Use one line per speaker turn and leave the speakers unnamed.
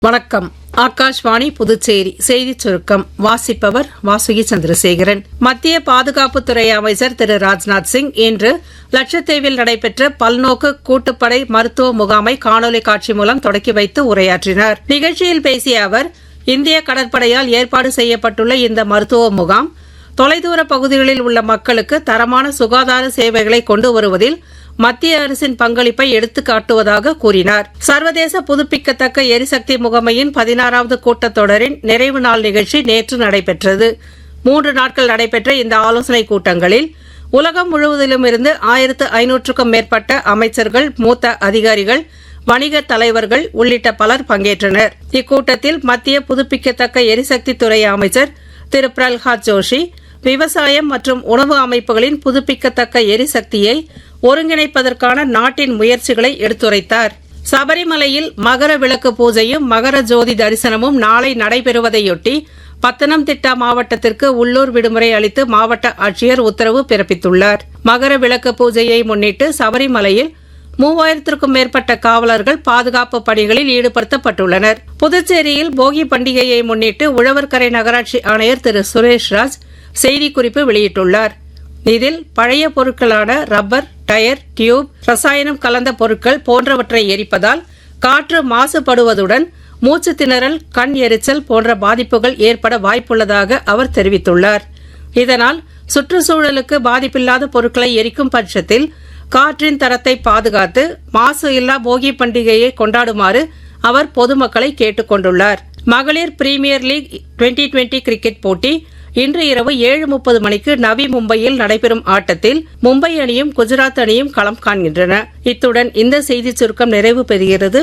வணக்கம். ஆகாஷ்வாணி புதுச்சேரி செய்திச் சுருக்கம் வாசிப்பவர் வாசுகி சந்திரசேகரன். மத்திய பாதுகாப்புத்துறை அமைச்சர் திரு ராஜ்நாத் சிங் இன்று லட்சத்தீவில் நடைபெற்ற பல்நோக்கு கூட்டுப்படை மருத்துவ முகாமை காணொலி காட்சி மூலம் தொடக்கி வைத்து உரையாற்றினார். நிகழ்ச்சியில் பேசிய அவர், இந்திய கடற்படையால் ஏற்பாடு செய்யப்பட்டுள்ள இந்த மருத்துவ முகாம் தொலைதூர பகுதிகளில் உள்ள மக்களுக்கு தரமான சுகாதார சேவைகளை கொண்டு வருவதில் மத்திய அரசின் பங்களிப்பை எடுத்துக் காட்டுவதாக கூறினார். சர்வதேச புதுப்பிக்கத்தக்க எரிசக்தி முகமையின் 16வது கூட்டத்தொடரின் நிறைவு நாள் நிகழ்ச்சி நேற்று நடைபெற்றது. 3 நாட்கள் நடைபெற்ற இந்த ஆலோசனைக் கூட்டங்களில் உலகம் முழுவதிலும் இருந்து 1500க்கும் மேற்பட்ட அமைச்சர்கள், மூத்த அதிகாரிகள், வணிக தலைவர்கள் உள்ளிட்ட பலர் பங்கேற்றனர். இக்கூட்டத்தில் மத்திய புதுப்பிக்கத்தக்க எரிசக்தி துறை அமைச்சர் திரு பிரல்ஹாத் ஜோஷி விவசாயம் மற்றும் உணவு அமைப்புகளின் புதுப்பிக்கத்தக்க எரிசக்தியை ஒருங்கிணைப்பதற்கான நாட்டின் முயற்சிகளை எடுத்துரைத்தார். சபரிமலையில் மகர விளக்கு பூஜையும் மகர ஜோதி தரிசனமும் நாளை நடைபெறுவதையொட்டி பத்தனம்திட்டா மாவட்டத்திற்கு உள்ளூர் விடுமுறை அளித்து மாவட்ட ஆட்சியர் உத்தரவு பிறப்பித்துள்ளார். மகர விளக்கு பூஜையை முன்னிட்டு சபரிமலையில் 3000க்கும் மேற்பட்ட காவலர்கள் பாதுகாப்பு பணிகளில் ஈடுபடுத்தப்பட்டுள்ளனர். புதுச்சேரியில் போகி பண்டிகையை முன்னிட்டு உழவர்கரை நகராட்சி ஆணையர் திரு சுரேஷ்ராஜ் செய்திக்குறிப்பு வெளியிட்டுள்ளார். இதில் பழைய பொருட்களான ரப்பர், டயர், டியூப், ரசாயனம் கலந்த பொருட்கள் போன்றவற்றை எரிப்பதால் காற்று மாசுபடுவதுடன் மூச்சு திணறல், கண் எரிச்சல் போன்ற பாதிப்புகள் ஏற்பட வாய்ப்புள்ளதாக அவர் தெரிவித்துள்ளார். இதனால் சுற்றுச்சூழலுக்கு பாதிப்பில்லாத பொருட்களை எரிக்கும் பட்சத்தில் காற்றின் தரத்தை பாதுகாத்து மாசு இல்லா போகி பண்டிகையை கொண்டாடுமாறு அவர் பொதுமக்களை கேட்டுக் கொண்டுள்ளார். மகளிர் பிரீமியர் லீக் 2020 கிரிக்கெட் போட்டி இன்று இரவு 7:30 மணிக்கு நவி மும்பையில் நடைபெறும் ஆட்டத்தில் மும்பை அணியும் குஜராத் அணியும் களம் காண்கின்றன. இத்துடன் இந்த செய்திச் சுருக்கம் நிறைவு பெறுகிறது.